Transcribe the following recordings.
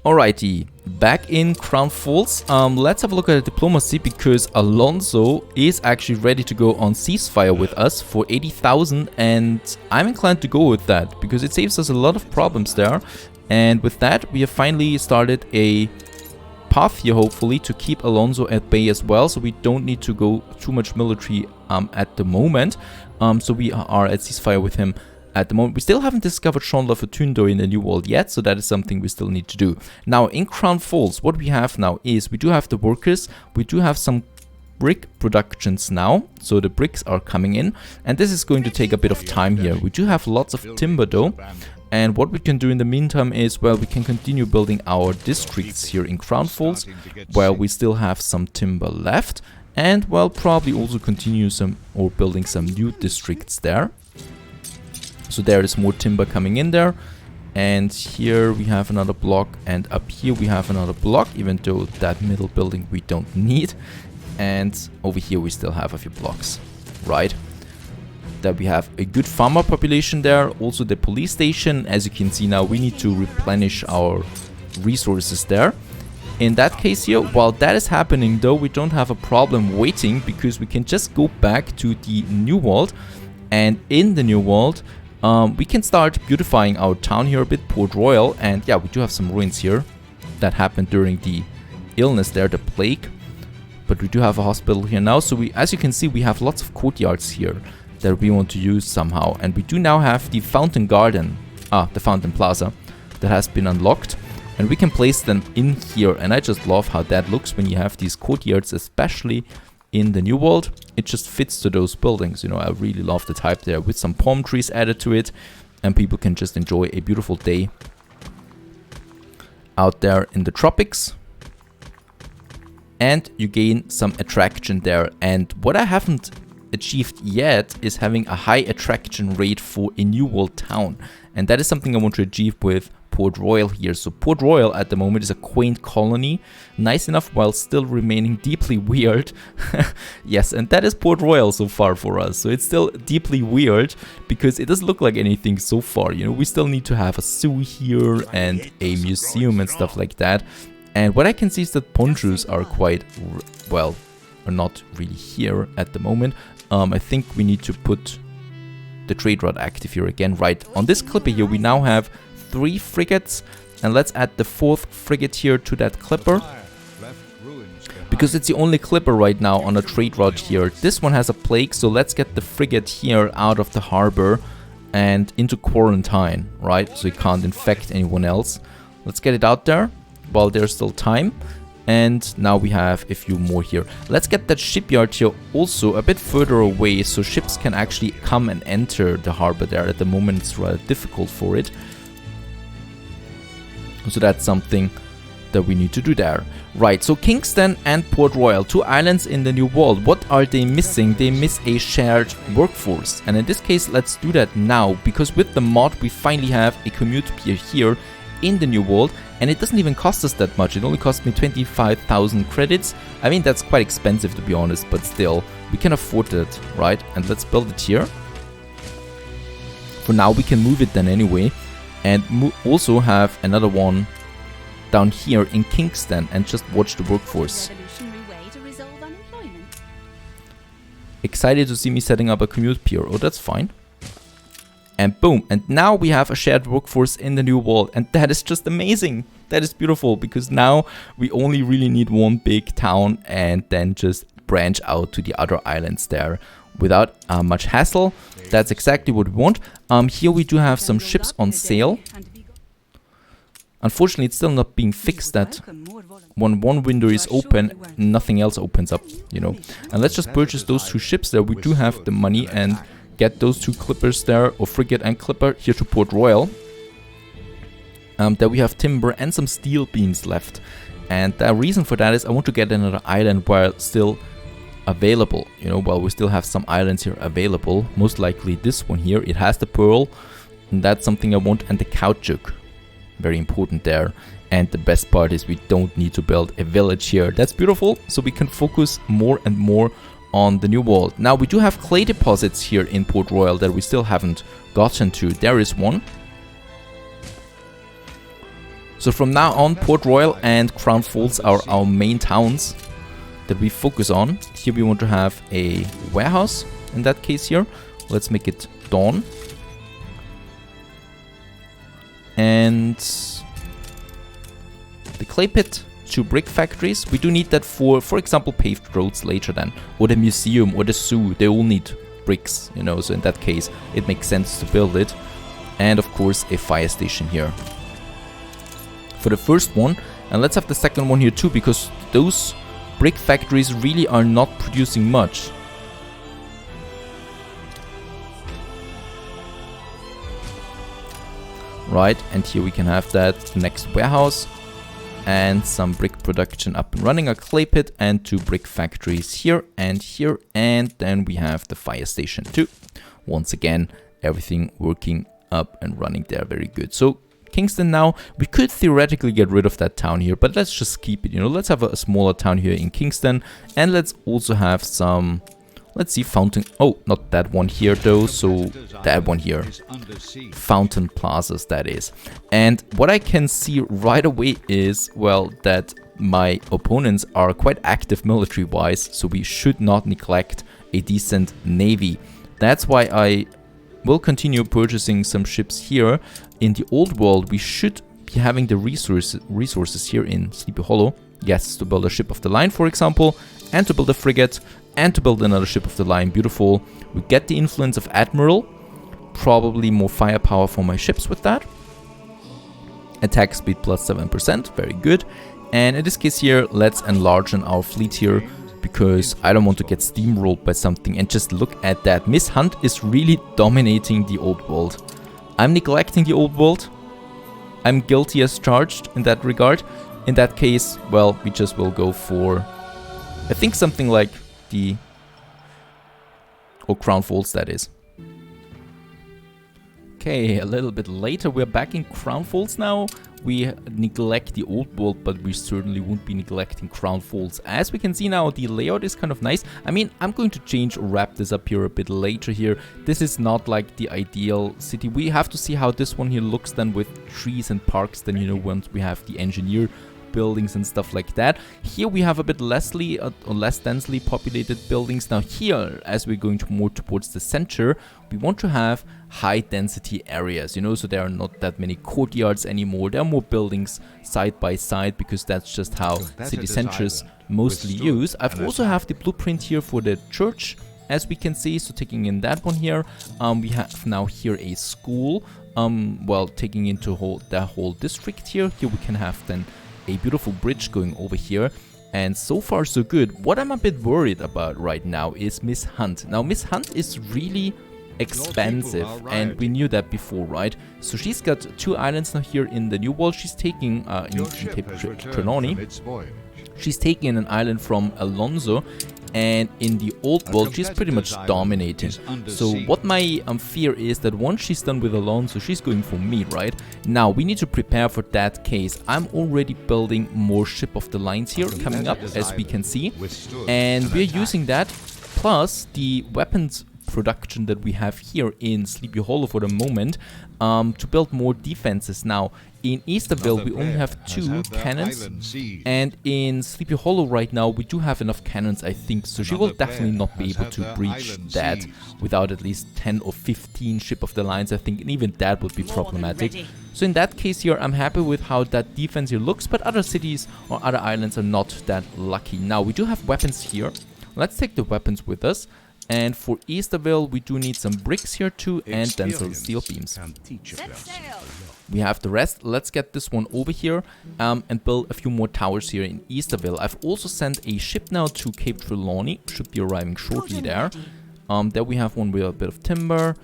Alrighty, back in Crown Falls, let's have a look at the diplomacy, because Alonso is actually ready to go on ceasefire with us for 80,000, and I'm inclined to go with that because it saves us a lot of problems there. And with that, we have finally started a path here, hopefully, to keep Alonso at bay as well, so we don't need to go too much military at the moment. So we are at ceasefire with him at the moment. We still haven't discovered Sean Lafortundo in the New World yet, so that is something we still need to do. Now, in Crown Falls, what we have now is we do have the workers, we do have some brick productions now, so the bricks are coming in, and this is going to take a bit of time here. We do have lots of timber though, and what we can do in the meantime is, well, we can continue building our districts here in Crown Falls, where we still have some timber left, and, well, probably also continue building some new districts there. So there is more timber coming in there, and here we have another block, and up here we have another block, even though that middle building we don't need. And over here we still have a few blocks, right? That we have a good farmer population there, also the police station. As you can see now, we need to replenish our resources there. In that case here, while that is happening though, we don't have a problem waiting, because we can just go back to the New World, and in the New World, we can start beautifying our town here a bit, Port Royal, and yeah, we do have some ruins here that happened during the illness there, the plague. But we do have a hospital here now, so as you can see, we have lots of courtyards here that we want to use somehow. And we do now have the Fountain Garden, the Fountain Plaza, that has been unlocked. And we can place them in here, and I just love how that looks when you have these courtyards, especially in the New World. It just fits to those buildings, you know. I really love the type there, with some palm trees added to it, and people can just enjoy a beautiful day out there in the tropics. And you gain some attraction there, and what I haven't achieved yet is having a high attraction rate for a New World town, and that is something I want to achieve with Port Royal here. So Port Royal at the moment is a quaint colony, nice enough while still remaining deeply weird. Yes, and that is Port Royal so far for us. So it's still deeply weird because it doesn't look like anything so far. You know, we still need to have a zoo here and a museum and stuff like that. And what I can see is that ponchos are quite, well, are not really here at the moment. I think we need to put the trade route active here again. Right, on this clipper here we now have 3 frigates, and let's add the 4th frigate here to that clipper, because it's the only clipper right now on a trade route here. This one has a plague, so let's get the frigate here out of the harbor and into quarantine, right, so it can't infect anyone else. Let's get it out there while there's still time. And now we have a few more here. Let's get that shipyard here also a bit further away, so ships can actually come and enter the harbor there. At the moment it's rather difficult for it. So that's something that we need to do there. Right, so Kingston and Port Royal, 2 islands in the New World. What are they missing? They miss a shared workforce. And in this case, let's do that now, because with the mod we finally have a commute pier here in the New World, and it doesn't even cost us that much. It only cost me 25,000 credits. I mean, that's quite expensive to be honest, but still, we can afford it, right? And let's build it here. For now, we can move it then anyway, and also have another one down here in Kingston and just watch the workforce. Excited to see me setting up a commute pier. Oh, that's fine. And boom, and now we have a shared workforce in the New World, and that is just amazing. That is beautiful, because now we only really need one big town and then just branch out to the other islands there without much hassle. That's exactly what we want. Here we do have some ships on sale. Unfortunately, it's still not being fixed that when one window is open, nothing else opens up, you know. And let's just purchase those 2 ships there. We do have the money, and get those 2 clippers there, or frigate and clipper, here to Port Royal. There we have timber and some steel beams left. And the reason for that is I want to get another island while still available. You know, while we still have some islands here available. Most likely this one here. It has the pearl, and that's something I want. And the caoutchouc. Very important there. And the best part is we don't need to build a village here. That's beautiful. So we can focus more and more on the New World. Now we do have clay deposits here in Port Royal that we still haven't gotten to. There is one. So from now on, Port Royal and Crown Falls are our main towns that we focus on. Here we want to have a warehouse in that case here. Let's make it Dawn. And the clay pit, 2 brick factories. We do need that for example, paved roads later then. Or the museum or the zoo, they all need bricks, you know, so in that case it makes sense to build it. And of course a fire station here for the first one, and let's have the second one here too, because those brick factories really are not producing much. Right, and here we can have that next warehouse and some brick production up and running, a clay pit and 2 brick factories here, and then we have the fire station too. Once again, everything working up and running there, very good. So Kingston now, we could theoretically get rid of that town here, but let's just keep it, you know, let's have a smaller town here in Kingston, and let's also have some, let's see, fountain, oh, not that one here though, so that one here, fountain plazas, that is. And what I can see right away is, well, that my opponents are quite active military wise, so we should not neglect a decent navy. That's why I will continue purchasing some ships here. In the old world, we should be having the resources here in Sleepy Hollow. Yes, to build a ship of the line, for example, and to build a frigate, and to build another ship of the line. Beautiful. We get the influence of Admiral. Probably more firepower for my ships with that. Attack speed plus 7%. Very good. And in this case here, let's enlarge on our fleet here, because I don't want to get steamrolled by something. And just look at that. Miss Hunt is really dominating the old world. I'm neglecting the old world. I'm guilty as charged in that regard. In that case, well, we just will go for, I think, something like the, or Crown Falls, that is. Okay, a little bit later, we're back in Crown Falls now. We neglect the old world, but we certainly won't be neglecting Crown Falls. As we can see now, the layout is kind of nice. I mean, I'm going to change or wrap this up here a bit later here. This is not like the ideal city. We have to see how this one here looks then with trees and parks, then, you know, once we have the engineer buildings and stuff like that. Here we have a bit less densely populated buildings. Now here, as we're going more towards the center, we want to have high density areas, you know, so there are not that many courtyards anymore. There are more buildings side by side, because that's just how city centers mostly use. I've also have the blueprint here for the church, as we can see. So taking in that one here, we have now here a school, well, taking into the whole district here. Here we can have then a beautiful bridge going over here, and so far so good. What I'm a bit worried about right now is Miss Hunt. Now Miss Hunt is really expensive, and we knew that before, right? So she's got 2 islands now here in the New World. She's taking in Cape Trononi. She's taking an island from Alonso, and in the old world she's pretty much dominating. So what my fear is that once she's done with Alonso, she's going for me, right? Now we need to prepare for that case. I'm already building more ship of the lines here coming up, as we can see, and we're using that plus the weapons production that we have here in Sleepy Hollow for the moment, to build more defenses. Now in Easterville we only have 2 cannons, and in Sleepy Hollow right now we do have enough cannons, I think, so she will definitely not be able to breach that without at least 10 or 15 ship of the lines, I think, and even that would be problematic. So in that case here, I'm happy with how that defense here looks, but other cities or other islands are not that lucky. Now we do have weapons here. Let's take the weapons with us. And for Easterville, we do need some bricks here too, and then some steel beams. We have the rest. Let's get this one over here and build a few more towers here in Easterville. I've also sent a ship now to Cape Trelawney. Should be arriving shortly there. There we have one with a bit of timber.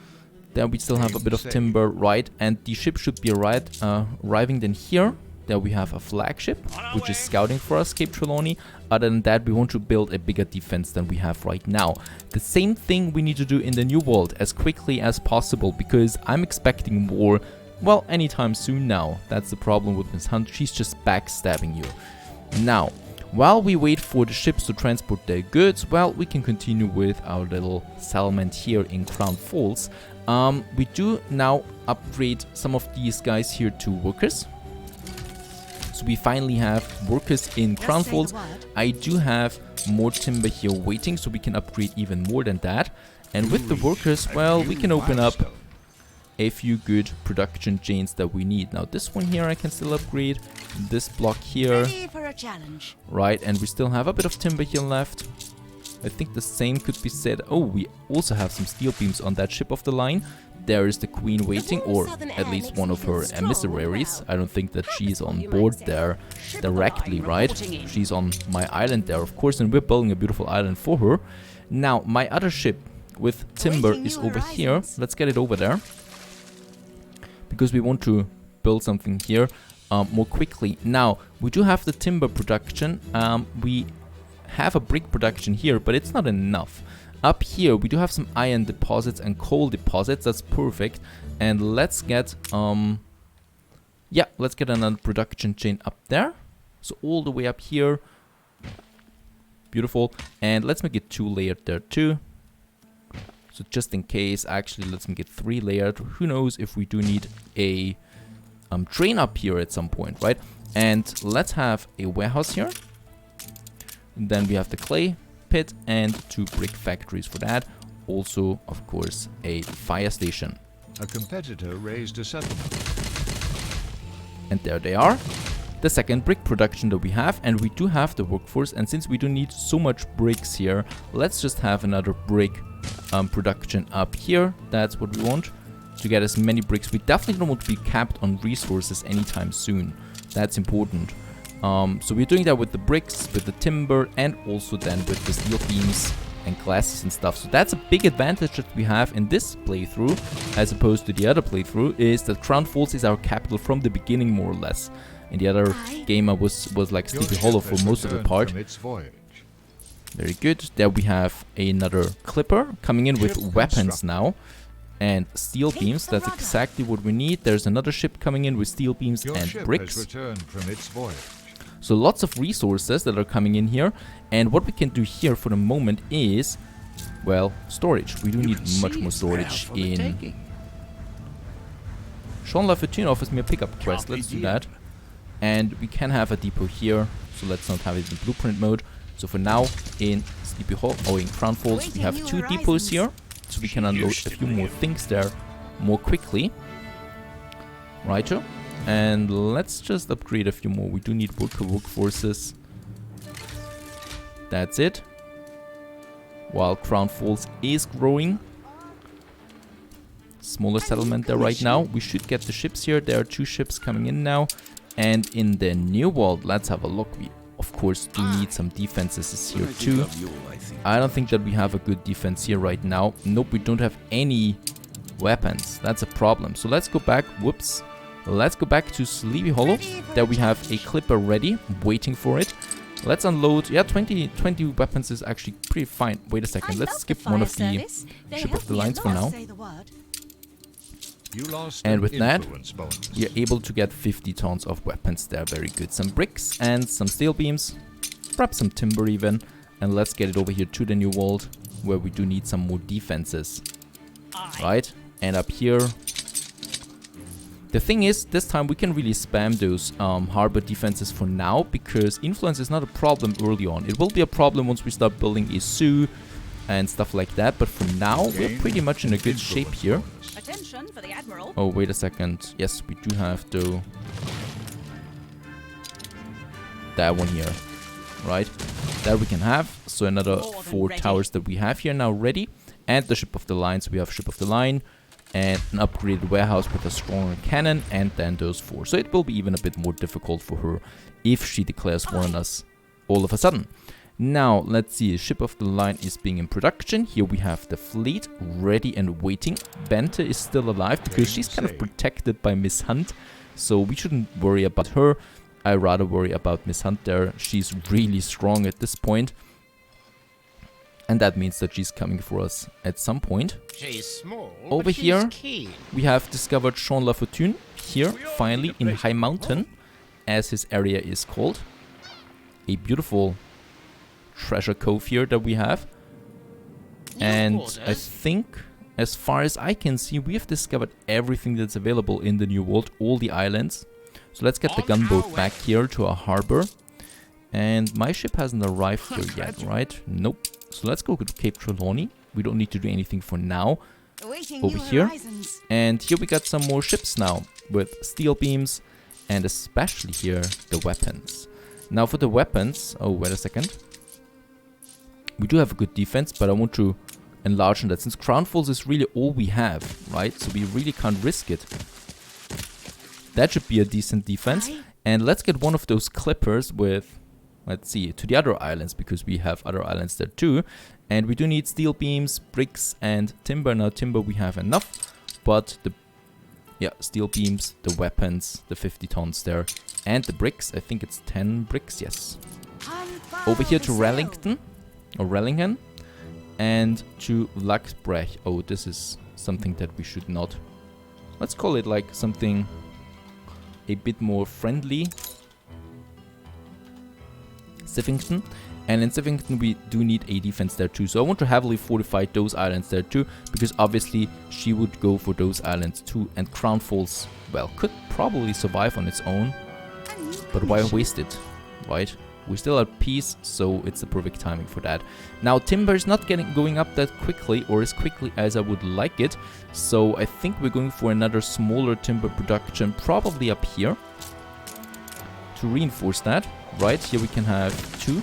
There we still have a bit of timber, right? And the ship should be arriving then here. There we have a flagship, which is scouting for us, Cape Trelawney. Other than that, we want to build a bigger defense than we have right now. The same thing we need to do in the New World as quickly as possible, because I'm expecting war, well, anytime soon now. That's the problem with Miss Hunt. She's just backstabbing you. Now, while we wait for the ships to transport their goods, well, we can continue with our little settlement here in Crown Falls. We do now upgrade some of these guys here to workers. So we finally have workers in Crown Falls. I do have more timber here waiting, so we can upgrade even more than that. And with the workers, well, we can open up a few good production chains that we need. Now this one here I can still upgrade. This block here. Ready for a challenge. Right, and we still have a bit of timber here left. I think the same could be said. Oh, we also have some steel beams on that ship of the line. There is the queen waiting, or at least one of her emissaries. I don't think that she's on board there directly, right? She's on my island there, of course, and we're building a beautiful island for her. Now, my other ship with timber is over here. Let's get it over there, because we want to build something here more quickly. Now, we do have the timber production. We have a brick production here, but it's not enough. Up here we do have some iron deposits and coal deposits. That's perfect. And let's get let's get another production chain up there. So all the way up here. Beautiful. And let's make it 2-layered there too. So just in case, actually let's make it 3-layered. Who knows if we do need a train up here at some point, right? And let's have a warehouse here. Then we have the clay pit and 2 brick factories for that. Also, of course, a fire station. A competitor raised a settlement. And there they are. The second brick production that we have, and we do have the workforce. And since we do need so much bricks here, let's just have another brick production up here. That's what we want, to get as many bricks. We definitely don't want to be capped on resources anytime soon. That's important. So we're doing that with the bricks, with the timber, and also then with the steel beams and glasses and stuff. So that's a big advantage that we have in this playthrough, as opposed to the other playthrough, is that Crown Falls is our capital from the beginning, more or less. And the other game was like Sleepy Hollow for most of the part. Very good. There we have another clipper coming in with weapons now. And steel beams, that's exactly what we need. There's another ship coming in with steel beams and bricks. So lots of resources that are coming in here. And what we can do here for the moment is, well, storage. We do need much more storage in... Sean Lafortune offers me a pickup quest. Let's do that. And we can have a depot here. So let's not have it in blueprint mode. So for now, in Sleepy Hollow, or in Crown Falls, we have 2 depots here. So we can unload a few more things there more quickly. Righto. And let's just upgrade a few more. We do need workforces. That's it. While Crown Falls is growing. Smaller settlement there right now. We should get the ships here. There are 2 ships coming in now. And in the New World, let's have a look. We, of course, do need some defenses here too. I don't think that we have a good defense here right now. Nope, we don't have any weapons. That's a problem. So let's go back. Whoops. Let's go back to Sleepy Hollow. There we have a clipper ready, waiting for it. Let's unload. Yeah, 20 weapons is actually pretty fine. Wait a second. Let's skip one of the ship of the lines for now. And with that, we are able to get 50 tons of weapons there. Very good. Some bricks and some steel beams. Perhaps some timber even. And let's get it over here to the New World, where we do need some more defenses. Right? And up here... The thing is, this time we can really spam those harbor defenses for now, because influence is not a problem early on. It will be a problem once we start building a zoo and stuff like that, but for now we're pretty much in a good shape here. Attention for the Admiral. Oh, wait a second. Yes, we do have though that one here, right? That we can have. So another 4 towers that we have here now ready. And the ship of the line, so we have ship of the line. And an upgraded warehouse with a stronger cannon, and then those 4. So it will be even a bit more difficult for her if she declares war on us all of a sudden. Now, let's see. Ship of the line is being in production. Here we have the fleet ready and waiting. Bente is still alive because she's kind of protected by Miss Hunt. So we shouldn't worry about her. I rather worry about Miss Hunt there. She's really strong at this point. And that means that she's coming for us at some point. She's small, over here, we have discovered Sean Lafortune. Here, finally, in High Mountain, as his area is called. A beautiful treasure cove here that we have. And I think, as far as I can see, we have discovered everything that's available in the New World. All the islands. So let's get the gunboat back here to our harbor. And my ship hasn't arrived here yet, right? Nope. So let's go to Cape Trelawney. We don't need to do anything for now. Over here. And here we got some more ships now with steel beams and especially here the weapons. Now for the weapons, oh wait a second. We do have a good defense, but I want to enlarge on that since Crown Falls is really all we have, right? So we really can't risk it. That should be a decent defense. And let's get one of those clippers with, let's see, to the other islands because we have other islands there too. And we do need steel beams, bricks and timber. Now timber we have enough, but the steel beams, the weapons, the 50 tons there, and the bricks. I think it's 10 bricks, yes. Over here to Rellingen, and to Laxbrecht. Oh, this is something that we should not. Let's call it like something a bit more friendly. Sivington. And in Sivington we do need a defense there too. So I want to heavily fortify those islands there too, because obviously she would go for those islands too. And Crown Falls, well, could probably survive on its own. But why waste it, right? We're still at peace, so it's the perfect timing for that. Now timber is not going up that quickly or as quickly as I would like it. So I think we're going for another smaller timber production, probably up here. To reinforce that, right? Here we can have 2.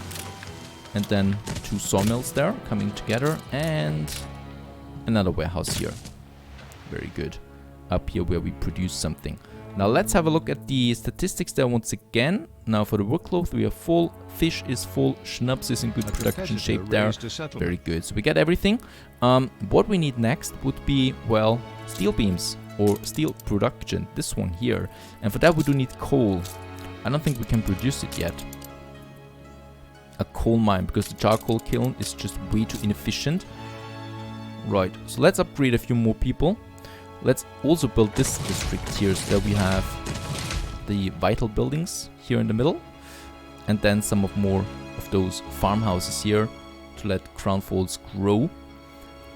And then 2 sawmills there coming together and another warehouse here. Very good. Up here where we produce something. Now let's have a look at the statistics there once again. Now for the workload we are full, fish is full, schnapps is in good production shape there. Very good. So we get everything. What we need next would be, well, steel beams or steel production. This one here. And for that we do need coal. I don't think we can produce it yet. A coal mine, because the charcoal kiln is just way too inefficient. Right, so let's upgrade a few more people. Let's also build this district here so that we have the vital buildings here in the middle. And then some of more of those farmhouses here to let Crown Falls grow.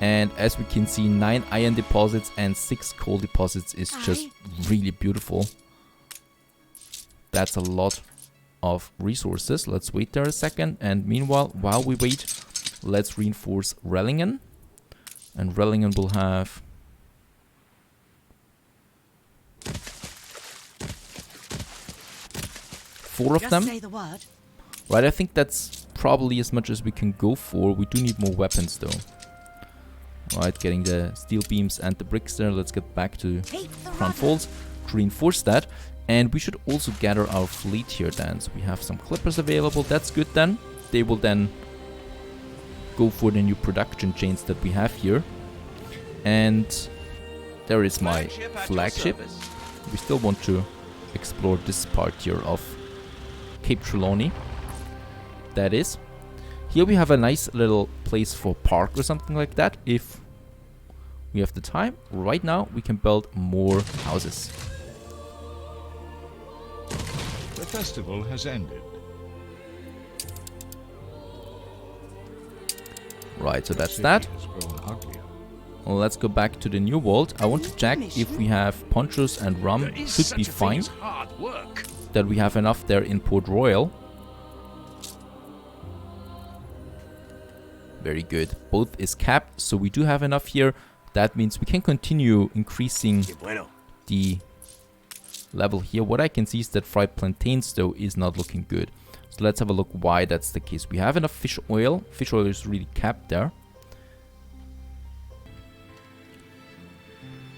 And as we can see, 9 iron deposits and 6 coal deposits is just really beautiful. That's a lot of resources. Let's wait there a second, and meanwhile, while we wait, let's reinforce Rellingen. And Rellingen will have 4 of them. Right, I think that's probably as much as we can go for. We do need more weapons though. Right, getting the steel beams and the bricks there. Let's get back to Crown Falls to reinforce that. And we should also gather our fleet here then. So we have some clippers available. That's good then. They will then go for the new production chains that we have here. And there is my flagship. We still want to explore this part here of Cape Trelawney. That is. Here we have a nice little place for park or something like that. If we have the time. Right now we can build more houses. The festival has ended. Right, so that's that. Well, let's go back to the New World. I want to check if we have ponchos and rum. Should be fine. That we have enough there in Port Royal. Very good. Both is capped, so we do have enough here. That means we can continue increasing the level here. What I can see is that fried plantains though is not looking good. So let's have a look why that's the case. We have enough fish oil. Fish oil is really capped there.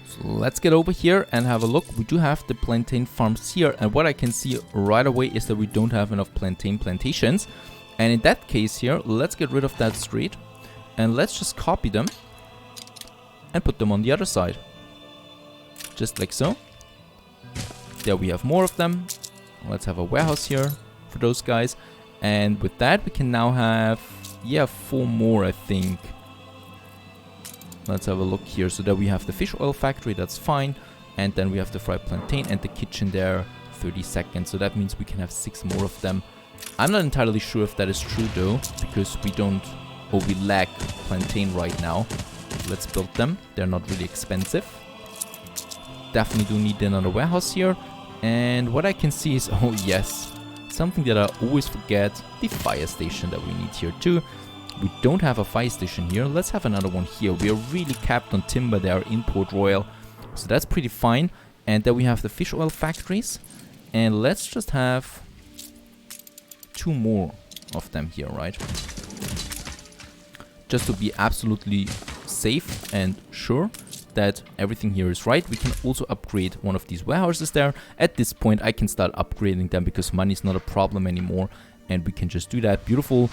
So let's get over here and have a look. We do have the plantain farms here, and what I can see right away is that we don't have enough plantain plantations. And in that case here, let's get rid of that street and let's just copy them and put them on the other side. Just like so. There we have more of them. Let's have a warehouse here for those guys. And with that we can now have, yeah, 4 more I think. Let's have a look here. So that we have the fish oil factory, that's fine. And then we have the fried plantain and the kitchen there, 30 seconds. So that means we can have 6 more of them. I'm not entirely sure if that is true though, because we lack plantain right now. Let's build them. They're not really expensive. Definitely do need another warehouse here. And what I can see is, oh yes, something that I always forget, the fire station that we need here too. We don't have a fire station here. Let's have another one here. We are really capped on timber there in Port Royal, so that's pretty fine. And then we have the fish oil factories, and let's just have 2 more of them here, right? Just to be absolutely safe and sure that everything here is right. We can also upgrade one of these warehouses there. At this point I can start upgrading them because money is not a problem anymore, and we can just do that. Beautiful.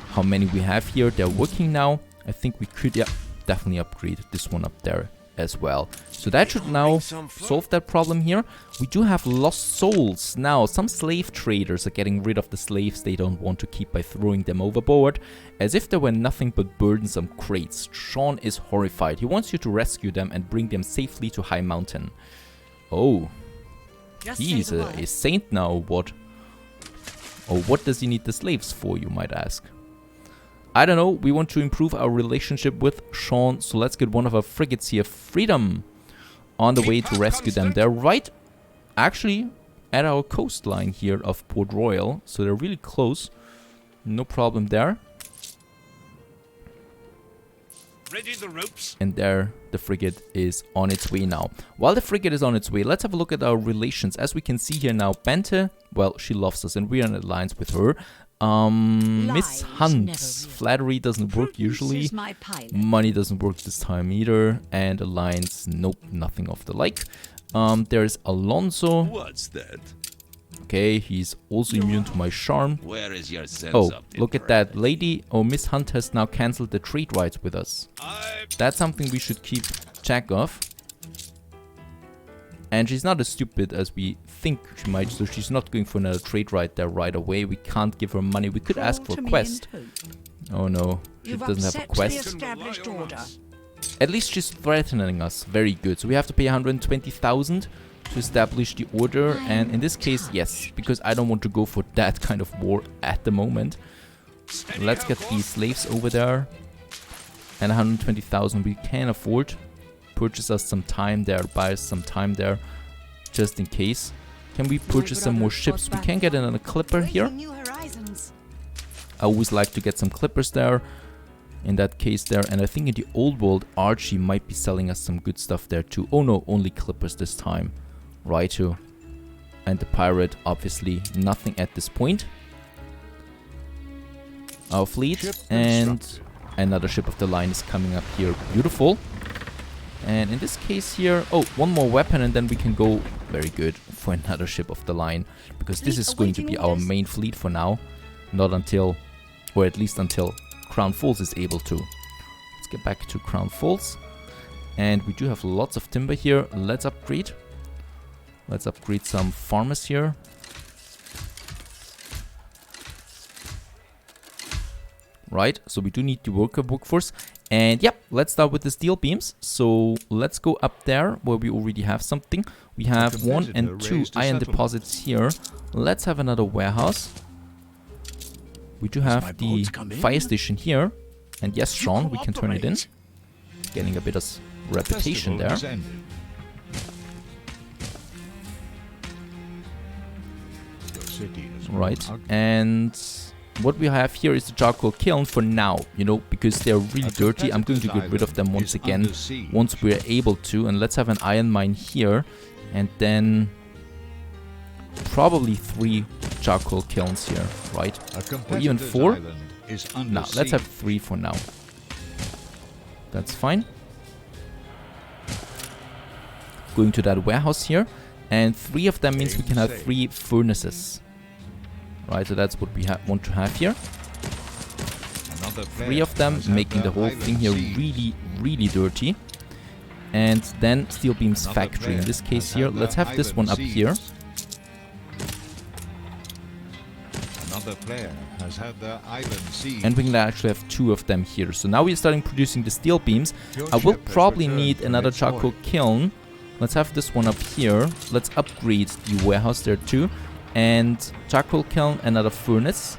How many we have here? They're working now. I think we could, yeah, definitely upgrade this one up there as well. So that should now solve that problem here. We do have lost souls. Now, some slave traders are getting rid of the slaves they don't want to keep by throwing them overboard, as if they were nothing but burdensome crates. Sean is horrified. He wants you to rescue them and bring them safely to High Mountain. Oh, he's a saint now, what? Oh, what does he need the slaves for, you might ask? I don't know, we want to improve our relationship with Sean, so let's get one of our frigates here, Freedom, on the way to rescue them. They're right, actually, at our coastline here of Port Royal, so they're really close. No problem there. Ready the ropes. And there, the frigate is on its way now. While the frigate is on its way, let's have a look at our relations. As we can see here now, Bente, well, she loves us and we're in alliance with her. Miss Hunt, flattery doesn't work usually, money doesn't work this time either, and alliance, nope, nothing of the like. There's Alonso. What's that? Okay, he's also immune to my charm. Where is your sense Oh, of look at that lady. Oh, Miss Hunt has now cancelled the trade rights with us. That's something we should keep track of. And she's not as stupid as we think she might, so she's not going for another trade right there right away. We can't give her money. We could ask for a quest. Oh no, she doesn't have a quest. At least she's threatening us. Very good. So we have to pay 120,000 to establish the order. And in this case, yes, because I don't want to go for that kind of war at the moment. Let's get these slaves over there. And 120,000 we can afford. Purchase us some time there, buy us some time there, just in case. Can we purchase some more ships? We can get another clipper here. I always like to get some clippers there, in that case there. And I think in the old world, Archie might be selling us some good stuff there too. Oh no, only clippers this time. Righto. And the pirate, obviously, nothing at this point. Our fleet, and another ship of the line is coming up here. Beautiful. And in this case here, oh, one more weapon and then we can go, very good, for another ship of the line. Because this is going to be our main fleet for now. Not until, or at least until Crown Falls is able to. Let's get back to Crown Falls. And we do have lots of timber here. Let's upgrade. Let's upgrade some farmers here. Right, so we do need the workforce. And yeah, let's start with the steel beams. So let's go up there where we already have something. We have 1 and 2 iron deposits here. Let's have another warehouse. We do have the fire station here. And yes, Sean, we can turn it in. Getting a bit of reputation there. Right, and what we have here is the charcoal kiln for now, you know, because they're really dirty. I'm going to get rid of them once again, once we're able to. And let's have an iron mine here, and then probably 3 charcoal kilns here, right? Or even 4? No, let's have 3 for now. That's fine. Going to that warehouse here, and 3 of them means we can have 3 furnaces. Right, so that's what we want to have here. 3 of them, making the whole thing here really, really dirty. And then steel beams factory. In this case here, let's have this one up here. And we can actually have 2 of them here. So now we're starting producing the steel beams. I will probably need another charcoal kiln. Let's have this one up here. Let's upgrade the warehouse there too. And charcoal kiln, another furnace.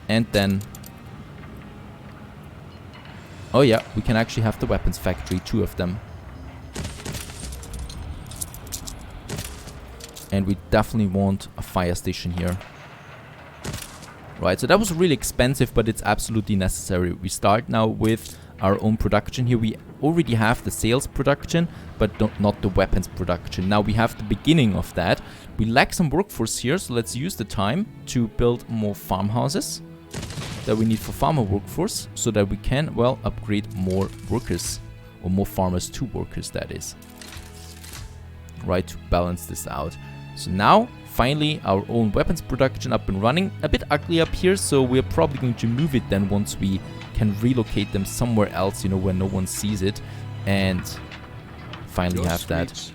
And then... oh yeah, we can actually have the weapons factory, 2 of them. And we definitely want a fire station here. Right, so that was really expensive, but it's absolutely necessary. We start now with our own production here. We already have the sales production, but not the weapons production. Now we have the beginning of that. We lack some workforce here, so let's use the time to build more farmhouses that we need for farmer workforce, so that we can, well, upgrade more workers, or more farmers to workers, that is. Right, to balance this out. So now, finally, our own weapons production up and running. A bit ugly up here, so we're probably going to move it then once we can relocate them somewhere else, you know, where no one sees it. And finally have that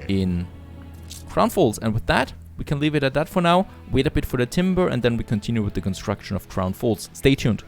in Crown Falls. And with that, we can leave it at that for now. Wait a bit for the timber, and then we continue with the construction of Crown Falls. Stay tuned.